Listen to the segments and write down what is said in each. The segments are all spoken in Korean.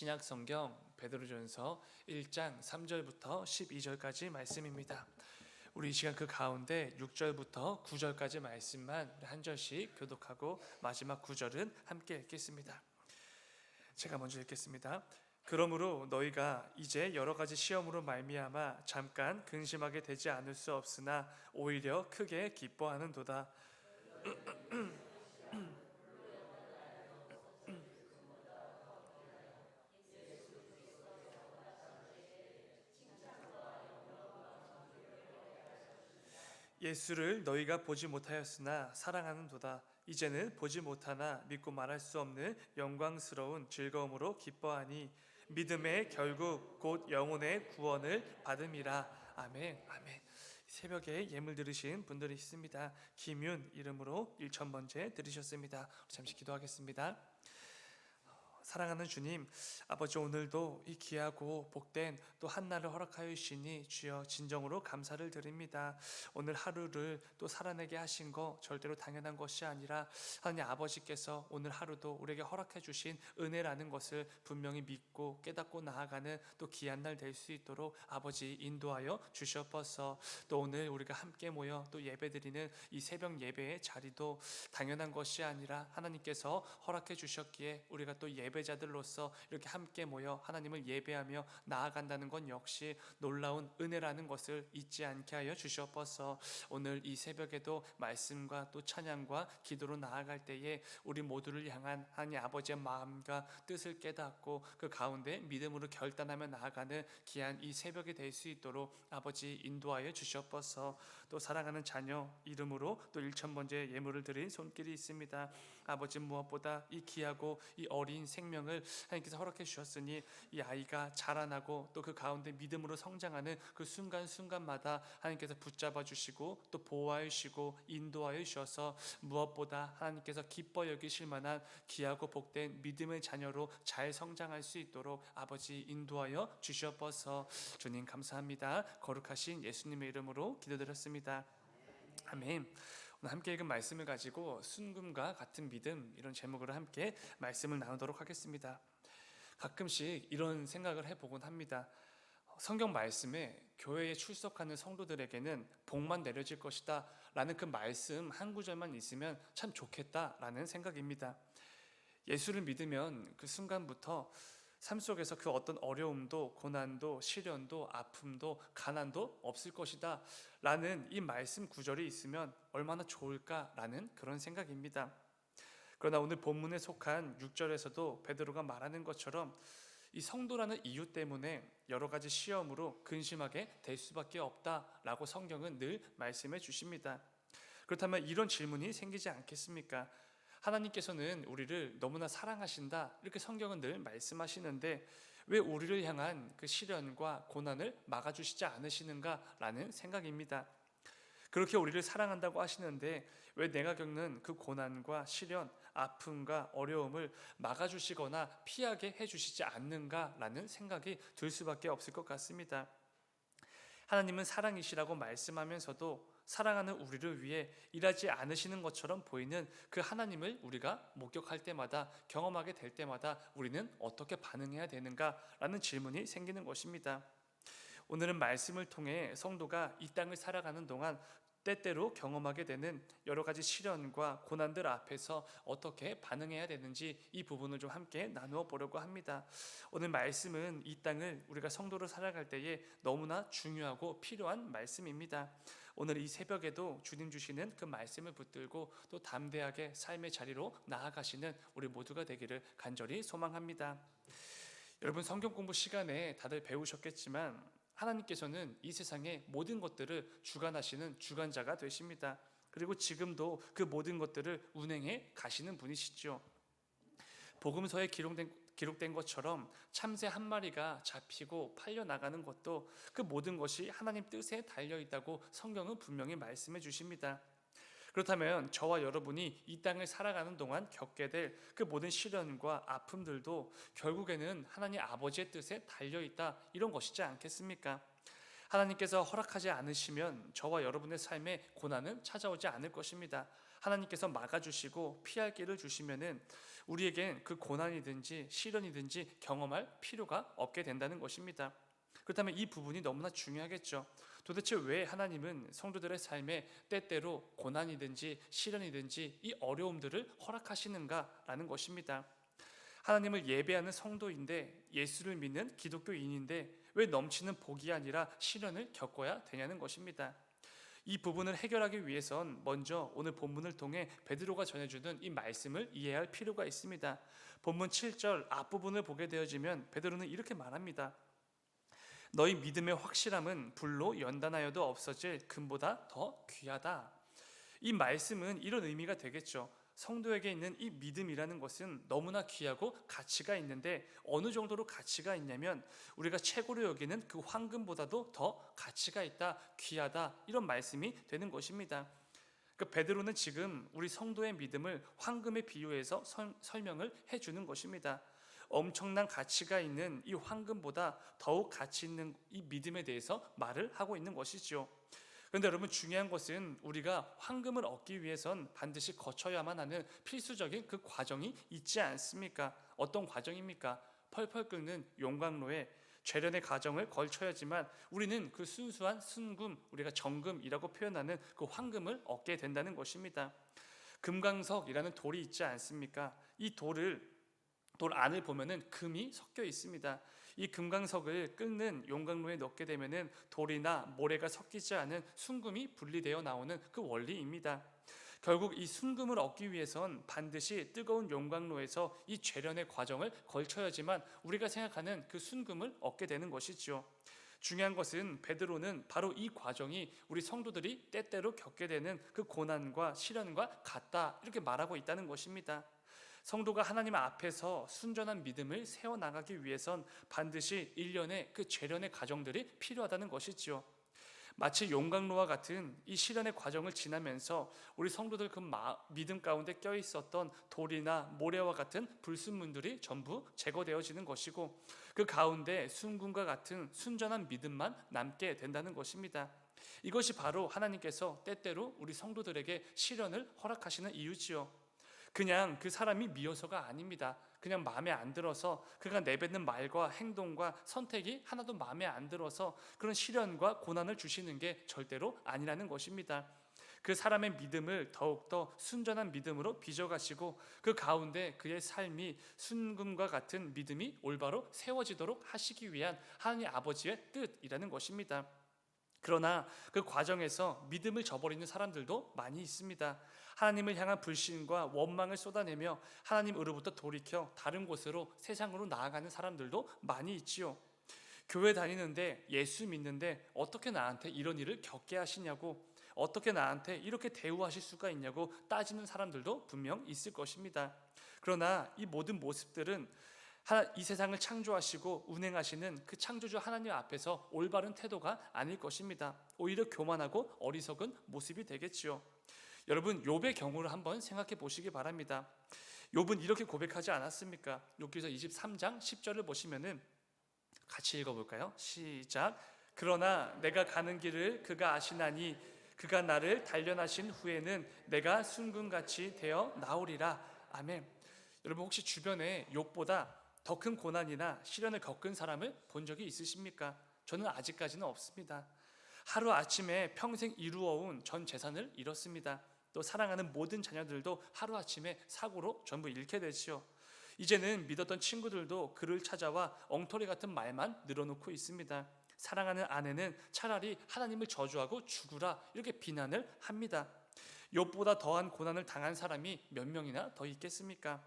신약 성경 베드로전서 1장 3절부터 12절까지 말씀입니다. 우리 이 시간 그 가운데 6절부터 9절까지 말씀만 한 절씩 교독하고 마지막 9절은 함께 읽겠습니다. 제가 먼저 읽겠습니다. 그러므로 너희가 이제 여러 가지 시험으로 말미암아 잠깐 근심하게 되지 않을 수 없으나 오히려 크게 기뻐하는도다. 예수를 너희가 보지 못하였으나 사랑하는도다. 이제는 보지 못하나 믿고 말할 수 없는 영광스러운 즐거움으로 기뻐하니 믿음의 결국 곧 영혼의 구원을 받음이라. 아멘. 아멘. 새벽에 예물 들으신 분들이 있습니다. 김윤 이름으로 1,000번째 들으셨습니다. 잠시 기도하겠습니다. 사랑하는 주님, 아버지, 오늘도 이 귀하고 복된 또 한날을 허락하여 주시니 주여 진정으로 감사를 드립니다. 오늘 하루를 또 살아내게 하신 거 절대로 당연한 것이 아니라 하나님 아버지께서 오늘 하루도 우리에게 허락해 주신 은혜라는 것을 분명히 믿고 깨닫고 나아가는 또 귀한 날 될 수 있도록 아버지 인도하여 주시옵소서. 또 오늘 우리가 함께 모여 또 예배드리는 이 새벽 예배의 자리도 당연한 것이 아니라 하나님께서 허락해 주셨기에 우리가 또 예배자들로서 이렇게 함께 모여 하나님을 예배하며 나아간다는 건 역시 놀라운 은혜라는 것을 잊지 않게 하여 주시옵소서. 오늘 이 새벽에도 말씀과 또 찬양과 기도로 나아갈 때에 우리 모두를 향한 하나님 아버지의 마음과 뜻을 깨닫고 그 가운데 믿음으로 결단하며 나아가는 귀한 이 새벽이 될 수 있도록 아버지 인도하여 주시옵소서. 또 사랑하는 자녀 이름으로 또 1,000번째 예물을 드린 손길이 있습니다. 아버지, 무엇보다 이 귀하고 이 어린 생명을 하나님께서 허락해 주셨으니 이 아이가 자라나고 또 그 가운데 믿음으로 성장하는 그 순간순간마다 하나님께서 붙잡아 주시고 또 보호하여 주시고 인도하여 주셔서 무엇보다 하나님께서 기뻐 여기실 만한 귀하고 복된 믿음의 자녀로 잘 성장할 수 있도록 아버지 인도하여 주시옵소서. 주님 감사합니다. 거룩하신 예수님의 이름으로 기도드렸습니다. 아멘. 오늘 함께 읽은 말씀을 가지고 순금과 같은 믿음, 이런 제목으로 함께 말씀을 나누도록 하겠습니다. 가끔씩 이런 생각을 해보곤 합니다. 성경 말씀에 교회에 출석하는 성도들에게는 복만 내려질 것이다 라는 그 말씀 한 구절만 있으면 참 좋겠다라는 생각입니다. 예수를 믿으면 그 순간부터 삶 속에서 그 어떤 어려움도 고난도 시련도 아픔도 가난도 없을 것이다 라는 이 말씀 구절이 있으면 얼마나 좋을까라는 그런 생각입니다. 그러나 오늘 본문에 속한 6절에서도 베드로가 말하는 것처럼 이 성도라는 이유 때문에 여러 가지 시험으로 근심하게 될 수밖에 없다라고 성경은 늘 말씀해 주십니다. 그렇다면 이런 질문이 생기지 않겠습니까? 하나님께서는 우리를 너무나 사랑하신다 이렇게 성경은 늘 말씀하시는데 왜 우리를 향한 그 시련과 고난을 막아주시지 않으시는가라는 생각입니다. 그렇게 우리를 사랑한다고 하시는데 왜 내가 겪는 그 고난과 시련, 아픔과 어려움을 막아주시거나 피하게 해주시지 않는가라는 생각이 들 수밖에 없을 것 같습니다. 하나님은 사랑이시라고 말씀하면서도 사랑하는 우리를 위해 일하지 않으시는 것처럼 보이는 그 하나님을 우리가 목격할 때마다, 경험하게 될 때마다 우리는 어떻게 반응해야 되는가라는 질문이 생기는 것입니다. 오늘은 말씀을 통해 성도가 이 땅을 살아가는 동안 때때로 경험하게 되는 여러 가지 시련과 고난들 앞에서 어떻게 반응해야 되는지 이 부분을 좀 함께 나누어 보려고 합니다. 오늘 말씀은 이 땅을 우리가 성도로 살아갈 때에 너무나 중요하고 필요한 말씀입니다. 오늘 이 새벽에도 주님 주시는 그 말씀을 붙들고 또 담대하게 삶의 자리로 나아가시는 우리 모두가 되기를 간절히 소망합니다. 여러분, 성경 공부 시간에 다들 배우셨겠지만 하나님께서는 이 세상의 모든 것들을 주관하시는 주관자가 되십니다. 그리고 지금도 그 모든 것들을 운행해 가시는 분이시죠. 복음서에 기록된 것처럼 참새 한 마리가 잡히고 팔려나가는 것도 그 모든 것이 하나님 뜻에 달려있다고 성경은 분명히 말씀해 주십니다. 그렇다면 저와 여러분이 이 땅을 살아가는 동안 겪게 될 그 모든 시련과 아픔들도 결국에는 하나님 아버지의 뜻에 달려있다 이런 것이지 않겠습니까? 하나님께서 허락하지 않으시면 저와 여러분의 삶에 고난은 찾아오지 않을 것입니다. 하나님께서 막아주시고 피할 길을 주시면은 우리에겐 그 고난이든지 시련이든지 경험할 필요가 없게 된다는 것입니다. 그렇다면 이 부분이 너무나 중요하겠죠. 도대체 왜 하나님은 성도들의 삶에 때때로 고난이든지 시련이든지 이 어려움들을 허락하시는가라는 것입니다. 하나님을 예배하는 성도인데, 예수를 믿는 기독교인인데 왜 넘치는 복이 아니라 시련을 겪어야 되냐는 것입니다. 이 부분을 해결하기 위해선 먼저 오늘 본문을 통해 베드로가 전해주는 이 말씀을 이해할 필요가 있습니다. 본문 7절 앞부분을 보게 되어지면 베드로는 이렇게 말합니다. 너희 믿음의 확실함은 불로 연단하여도 없어질 금보다 더 귀하다. 이 말씀은 이런 의미가 되겠죠. 성도에게 있는 이 믿음이라는 것은 너무나 귀하고 가치가 있는데, 어느 정도로 가치가 있냐면 우리가 최고로 여기는 그 황금보다도 더 가치가 있다, 귀하다, 이런 말씀이 되는 것입니다. 베드로는 지금 우리 성도의 믿음을 황금에 비유해서 설명을 해주는 것입니다. 엄청난 가치가 있는 이 황금보다 더욱 가치 있는 이 믿음에 대해서 말을 하고 있는 것이죠. 그런데 여러분, 중요한 것은 우리가 황금을 얻기 위해선 반드시 거쳐야만 하는 필수적인 그 과정이 있지 않습니까? 어떤 과정입니까? 펄펄 끓는 용광로에 죄련의 과정을 걸쳐야지만 우리는 그 순수한 순금, 우리가 정금이라고 표현하는 그 황금을 얻게 된다는 것입니다. 금강석이라는 돌이 있지 않습니까? 이 돌 안을 보면은 금이 섞여 있습니다. 이 금강석을 끓는 용광로에 넣게 되면은 돌이나 모래가 섞이지 않은 순금이 분리되어 나오는 그 원리입니다. 결국 이 순금을 얻기 위해선 반드시 뜨거운 용광로에서 이 죄련의 과정을 걸쳐야지만 우리가 생각하는 그 순금을 얻게 되는 것이죠. 중요한 것은 베드로는 바로 이 과정이 우리 성도들이 때때로 겪게 되는 그 고난과 시련과 같다, 이렇게 말하고 있다는 것입니다. 성도가 하나님 앞에서 순전한 믿음을 세워나가기 위해선 반드시 일련의 그 죄련의 과정들이 필요하다는 것이지요. 마치 용광로와 같은 이 시련의 과정을 지나면서 우리 성도들 그 믿음 가운데 껴있었던 돌이나 모래와 같은 불순물들이 전부 제거되어지는 것이고, 그 가운데 순금과 같은 순전한 믿음만 남게 된다는 것입니다. 이것이 바로 하나님께서 때때로 우리 성도들에게 시련을 허락하시는 이유지요. 그냥 그 사람이 미워서가 아닙니다. 그냥 마음에 안 들어서, 그가 내뱉는 말과 행동과 선택이 하나도 마음에 안 들어서 그런 시련과 고난을 주시는 게 절대로 아니라는 것입니다. 그 사람의 믿음을 더욱더 순전한 믿음으로 빚어가시고 그 가운데 그의 삶이 순금과 같은 믿음이 올바로 세워지도록 하시기 위한 하나님 아버지의 뜻이라는 것입니다. 그러나 그 과정에서 믿음을 저버리는 사람들도 많이 있습니다. 하나님을 향한 불신과 원망을 쏟아내며 하나님으로부터 돌이켜 다른 곳으로, 세상으로 나아가는 사람들도 많이 있지요. 교회 다니는데, 예수 믿는데 어떻게 나한테 이런 일을 겪게 하시냐고, 어떻게 나한테 이렇게 대우하실 수가 있냐고 따지는 사람들도 분명 있을 것입니다. 그러나 이 모든 모습들은 이 세상을 창조하시고 운행하시는 그 창조주 하나님 앞에서 올바른 태도가 아닐 것입니다. 오히려 교만하고 어리석은 모습이 되겠지요. 여러분, 욥의 경우를 한번 생각해 보시기 바랍니다. 욥은 이렇게 고백하지 않았습니까? 욥기서 23장 10절을 보시면은 같이 읽어볼까요? 시작. 그러나 내가 가는 길을 그가 아시나니 그가 나를 단련하신 후에는 내가 순금같이 되어 나오리라. 아멘. 여러분, 혹시 주변에 욥보다 더 큰 고난이나 시련을 겪은 사람을 본 적이 있으십니까? 저는 아직까지는 없습니다. 하루아침에 평생 이루어온 전 재산을 잃었습니다. 또 사랑하는 모든 자녀들도 하루아침에 사고로 전부 잃게 되지요. 이제는 믿었던 친구들도 그를 찾아와 엉터리 같은 말만 늘어놓고 있습니다. 사랑하는 아내는 차라리 하나님을 저주하고 죽으라, 이렇게 비난을 합니다. 욥보다 더한 고난을 당한 사람이 몇 명이나 더 있겠습니까?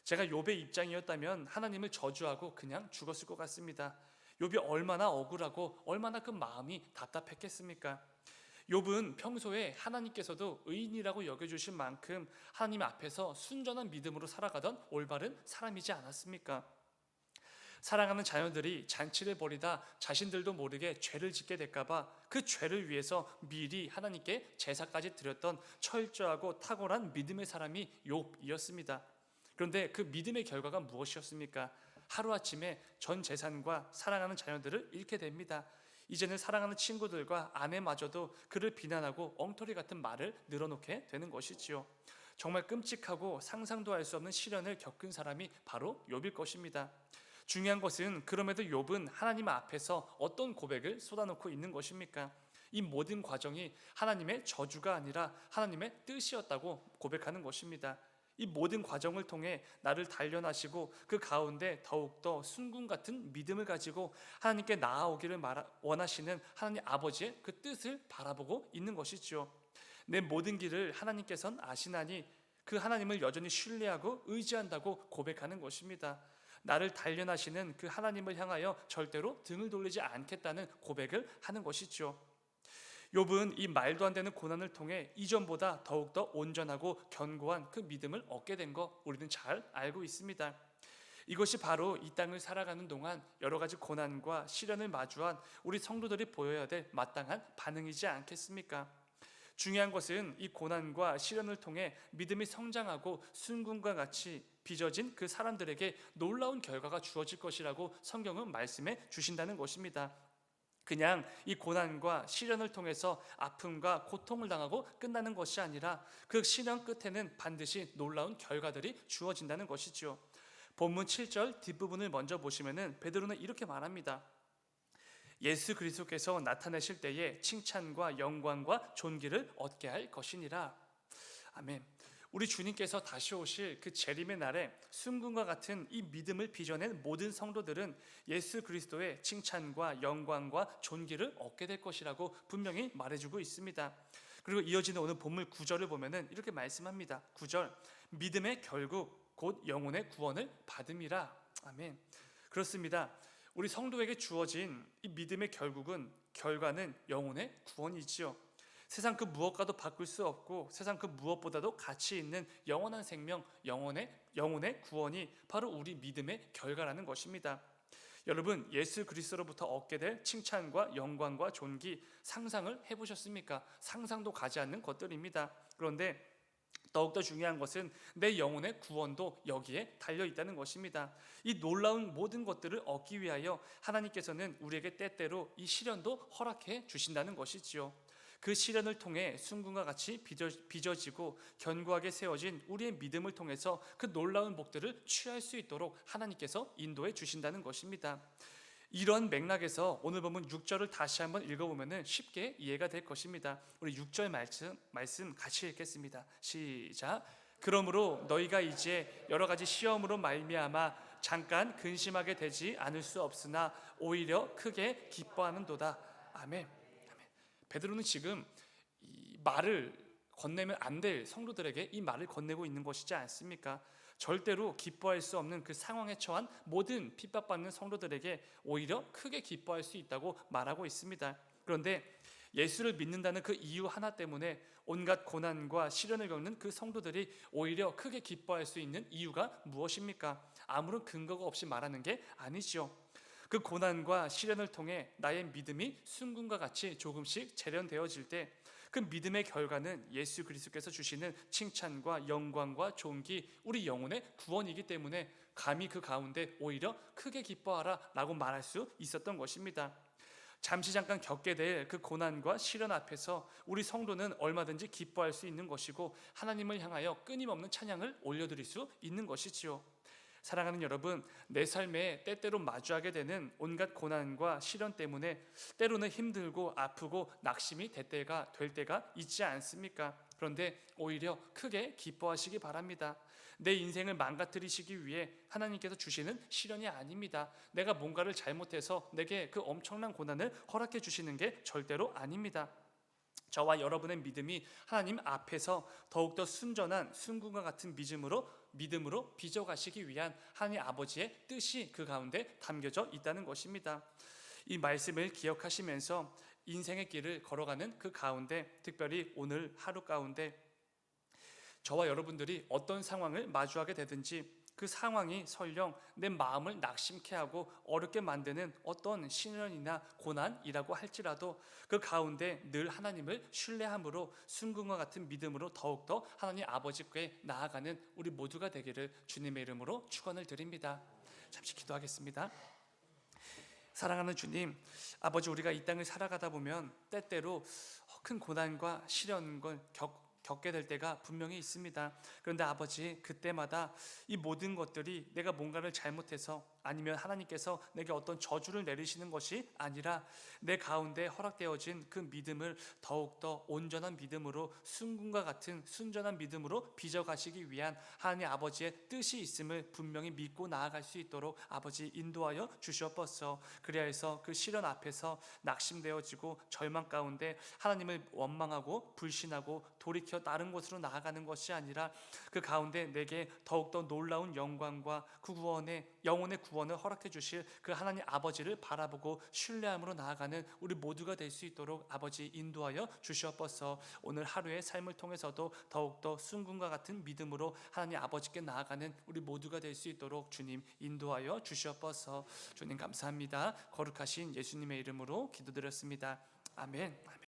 제가 욥의 입장이었다면 하나님을 저주하고 그냥 죽었을 것 같습니다. 욥이 얼마나 억울하고 얼마나 그 마음이 답답했겠습니까? 욥은 평소에 하나님께서도 의인이라고 여겨주신 만큼 하나님 앞에서 순전한 믿음으로 살아가던 올바른 사람이지 않았습니까? 사랑하는 자녀들이 잔치를 벌이다 자신들도 모르게 죄를 짓게 될까봐 그 죄를 위해서 미리 하나님께 제사까지 드렸던 철저하고 탁월한 믿음의 사람이 욥이었습니다. 그런데 그 믿음의 결과가 무엇이었습니까? 하루아침에 전 재산과 사랑하는 자녀들을 잃게 됩니다. 이제는 사랑하는 친구들과 아내마저도 그를 비난하고 엉터리 같은 말을 늘어놓게 되는 것이지요. 정말 끔찍하고 상상도 할 수 없는 시련을 겪은 사람이 바로 욥일 것입니다. 중요한 것은 그럼에도 욥은 하나님 앞에서 어떤 고백을 쏟아놓고 있는 것입니까? 이 모든 과정이 하나님의 저주가 아니라 하나님의 뜻이었다고 고백하는 것입니다. 이 모든 과정을 통해 나를 단련하시고 그 가운데 더욱더 순금 같은 믿음을 가지고 하나님께 나아오기를 원하시는 하나님 아버지의 그 뜻을 바라보고 있는 것이지요. 내 모든 길을 하나님께서는 아시나니 그 하나님을 여전히 신뢰하고 의지한다고 고백하는 것입니다. 나를 단련하시는 그 하나님을 향하여 절대로 등을 돌리지 않겠다는 고백을 하는 것이죠. 욥은 이 말도 안 되는 고난을 통해 이전보다 더욱더 온전하고 견고한 그 믿음을 얻게 된 거 우리는 잘 알고 있습니다. 이것이 바로 이 땅을 살아가는 동안 여러 가지 고난과 시련을 마주한 우리 성도들이 보여야 될 마땅한 반응이지 않겠습니까? 중요한 것은 이 고난과 시련을 통해 믿음이 성장하고 순금과 같이 빚어진 그 사람들에게 놀라운 결과가 주어질 것이라고 성경은 말씀해 주신다는 것입니다. 그냥 이 고난과 시련을 통해서 아픔과 고통을 당하고 끝나는 것이 아니라 그 시련 끝에는 반드시 놀라운 결과들이 주어진다는 것이죠. 본문 7절 뒷부분을 먼저 보시면은 베드로는 이렇게 말합니다. 예수 그리스도께서 나타내실 때에 칭찬과 영광과 존귀를 얻게 할 것이니라. 아멘. 우리 주님께서 다시 오실 그 재림의 날에 순금과 같은 이 믿음을 빚어낸 모든 성도들은 예수 그리스도의 칭찬과 영광과 존귀를 얻게 될 것이라고 분명히 말해주고 있습니다. 그리고 이어지는 오늘 본문 9절을 보면은 이렇게 말씀합니다. 9절 믿음의 결국 곧 영혼의 구원을 받음이라. 아멘. 그렇습니다. 우리 성도에게 주어진 이 믿음의 결과는 영혼의 구원이지요. 세상 그 무엇과도 바꿀 수 없고 세상 그 무엇보다도 가치 있는 영원한 생명, 영혼의 구원이 바로 우리 믿음의 결과라는 것입니다. 여러분, 예수 그리스도로부터 얻게 될 칭찬과 영광과 존귀 상상을 해보셨습니까? 상상도 가지 않는 것들입니다. 그런데 더욱더 중요한 것은 내 영혼의 구원도 여기에 달려있다는 것입니다. 이 놀라운 모든 것들을 얻기 위하여 하나님께서는 우리에게 때때로 이 시련도 허락해 주신다는 것이지요. 그 시련을 통해 순금과 같이 빚어지고 견고하게 세워진 우리의 믿음을 통해서 그 놀라운 복들을 취할 수 있도록 하나님께서 인도해 주신다는 것입니다. 이런 맥락에서 오늘 보면 6절을 다시 한번 읽어보면 쉽게 이해가 될 것입니다. 우리 6절 말씀 같이 읽겠습니다. 시작. 그러므로 너희가 이제 여러 가지 시험으로 말미암아 잠깐 근심하게 되지 않을 수 없으나 오히려 크게 기뻐하는도다. 아멘. 베드로는 지금 이 말을 건네면 안 될 성도들에게 이 말을 건네고 있는 것이지 않습니까? 절대로 기뻐할 수 없는 그 상황에 처한 모든 핍박받는 성도들에게 오히려 크게 기뻐할 수 있다고 말하고 있습니다. 그런데 예수를 믿는다는 그 이유 하나 때문에 온갖 고난과 시련을 겪는 그 성도들이 오히려 크게 기뻐할 수 있는 이유가 무엇입니까? 아무런 근거가 없이 말하는 게 아니죠. 그 고난과 시련을 통해 나의 믿음이 순금과 같이 조금씩 재련되어질 때 그 믿음의 결과는 예수 그리스도께서 주시는 칭찬과 영광과 존귀, 우리 영혼의 구원이기 때문에 감히 그 가운데 오히려 크게 기뻐하라 라고 말할 수 있었던 것입니다. 잠시 잠깐 겪게 될 그 고난과 시련 앞에서 우리 성도는 얼마든지 기뻐할 수 있는 것이고 하나님을 향하여 끊임없는 찬양을 올려드릴 수 있는 것이지요. 사랑하는 여러분, 내 삶에 때때로 마주하게 되는 온갖 고난과 시련 때문에 때로는 힘들고 아프고 낙심이 될 때가 있지 않습니까? 그런데 오히려 크게 기뻐하시기 바랍니다. 내 인생을 망가뜨리시기 위해 하나님께서 주시는 시련이 아닙니다. 내가 뭔가를 잘못해서 내게 그 엄청난 고난을 허락해 주시는 게 절대로 아닙니다. 저와 여러분의 믿음이 하나님 앞에서 더욱더 순전한 순금과 같은 믿음으로 빚어가시기 위한 하나님 아버지의 뜻이 그 가운데 담겨져 있다는 것입니다. 이 말씀을 기억하시면서 인생의 길을 걸어가는 그 가운데 특별히 오늘 하루 가운데 저와 여러분들이 어떤 상황을 마주하게 되든지 그 상황이 설령 내 마음을 낙심케 하고 어렵게 만드는 어떤 시련이나 고난이라고 할지라도 그 가운데 늘 하나님을 신뢰함으로 순금과 같은 믿음으로 더욱더 하나님 아버지께 나아가는 우리 모두가 되기를 주님의 이름으로 축원을 드립니다. 잠시 기도하겠습니다. 사랑하는 주님, 아버지, 우리가 이 땅을 살아가다 보면 때때로 큰 고난과 시련을 겪게 될 때가 분명히 있습니다. 그런데 아버지, 그때마다 이 모든 것들이 내가 뭔가를 잘못해서 아니면 하나님께서 내게 어떤 저주를 내리시는 것이 아니라 내 가운데 허락되어진 그 믿음을 더욱더 온전한 믿음으로, 순금과 같은 순전한 믿음으로 빚어가시기 위한 하나님 아버지의 뜻이 있음을 분명히 믿고 나아갈 수 있도록 아버지 인도하여 주시옵소서. 그리하여 그 시련 앞에서 낙심되어지고 절망 가운데 하나님을 원망하고 불신하고 돌이켜 다른 곳으로 나아가는 것이 아니라 그 가운데 내게 더욱더 놀라운 영광과 그 영혼의 구원을 허락해 주실 그 하나님 아버지를 바라보고 신뢰함으로 나아가는 우리 모두가 될 수 있도록 아버지 인도하여 주시옵소서. 오늘 하루의 삶을 통해서도 더욱더 순금과 같은 믿음으로 하나님 아버지께 나아가는 우리 모두가 될 수 있도록 주님 인도하여 주시옵소서. 주님 감사합니다. 거룩하신 예수님의 이름으로 기도드렸습니다. 아멘.